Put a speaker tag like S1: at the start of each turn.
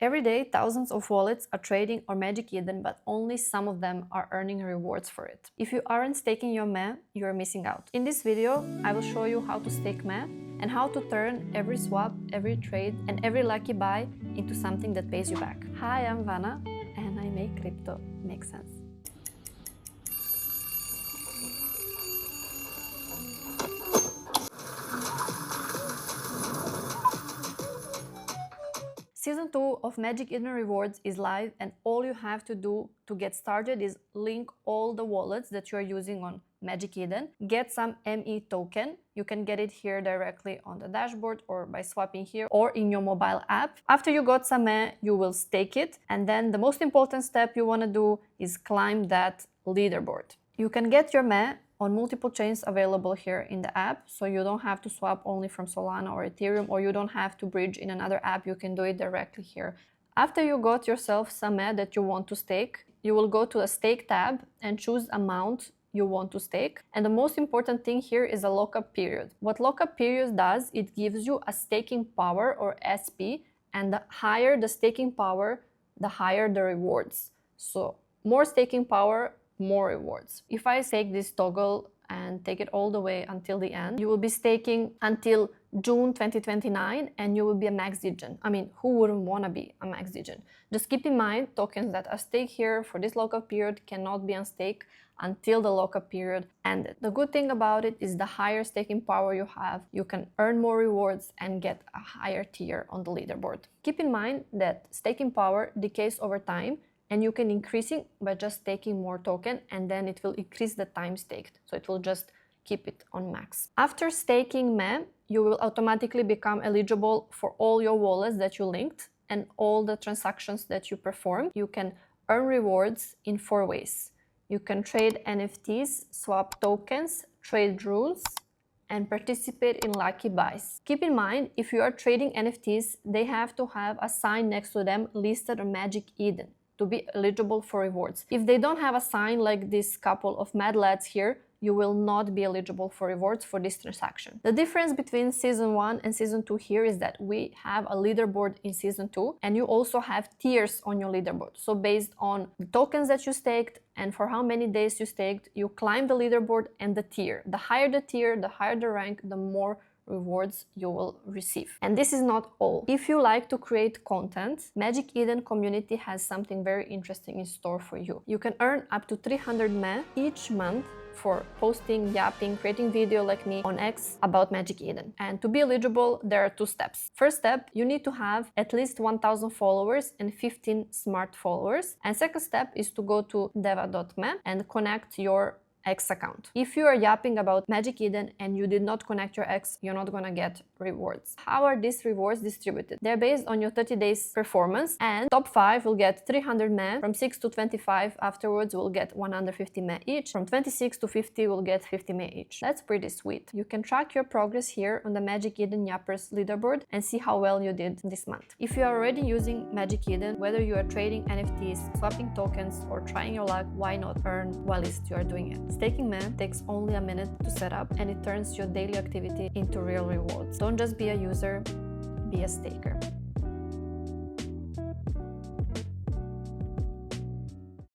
S1: Every day, thousands of wallets are trading on Magic Eden, but only some of them are earning rewards for it. If you aren't staking your ME, you're missing out. In this video, I will show you how to stake ME and how to turn every swap, every trade, and every lucky buy into something that pays you back. Hi, I'm Vanna, and I make crypto make sense. Season 2 of Magic Eden Rewards is live, and all you have to do to get started is link all the wallets that you are using on Magic Eden, get some ME token. You can get it here directly on the dashboard or by swapping here or in your mobile app. After you got some ME, you will stake it, and then the most important step you want to do is climb that leaderboard. You can get your ME on multiple chains available here in the app, so you don't have to swap only from Solana or Ethereum, or you don't have to bridge in another app. You can do it directly here. After you got yourself some ME that you want to stake, you will go to a stake tab and choose amount you want to stake. And the most important thing here is a lockup period. What lockup period does, it gives you a staking power or SP, and the higher the staking power, the higher the rewards. So more staking power, more rewards. If I stake this toggle and take it all the way until the end, you will be staking until June 2029 and you will be a max degen. I mean, who wouldn't want to be a max degen? Just keep in mind, tokens that are staked here for this lockup period cannot be unstaked until the lockup period ended. The good thing about it is the higher staking power you have, you can earn more rewards and get a higher tier on the leaderboard. Keep in mind that staking power decays over time, and you can increase it by just taking more token, and then it will increase the time staked. So it will just keep it on max. After staking ME, you will automatically become eligible for all your wallets that you linked and all the transactions that you perform. You can earn rewards in 4 ways. You can trade NFTs, swap tokens, trade runes, and participate in lucky buys. Keep in mind, if you are trading NFTs, they have to have a sign next to them listed on Magic Eden to be eligible for rewards. If they don't have a sign like this couple of mad lads here, you will not be eligible for rewards for this transaction. The difference between Season 1 and Season 2 here is that we have a leaderboard in Season 2, and you also have tiers on your leaderboard. So based on the tokens that you staked and for how many days you staked, you climb the leaderboard and the tier. The higher the tier, the higher the rank, the more rewards you will receive. And this is not all. If you like to create content, Magic Eden community has something very interesting in store for you. You can earn up to 300 ME each month for posting, yapping, creating video like me on X about Magic Eden. And to be eligible, there are 2 steps. First step, you need to have at least 1,000 followers and 15 smart followers. And second step is to go to deva.me and connect your X account. If you are yapping about Magic Eden and you did not connect your X, you're not gonna get rewards. How are these rewards distributed? They're based on your 30 days performance, and top 5 will get 300 ME. From 6 to 25 afterwards will get 150 ME each. From 26 to 50 will get 50 ME each. That's pretty sweet. You can track your progress here on the Magic Eden Yappers leaderboard and see how well you did this month. If you are already using Magic Eden, whether you are trading NFTs, swapping tokens, or trying your luck, why not earn whilst you are doing it? Staking ME takes only a minute to set up, and it turns your daily activity into real rewards. Don't just be a user, be a staker.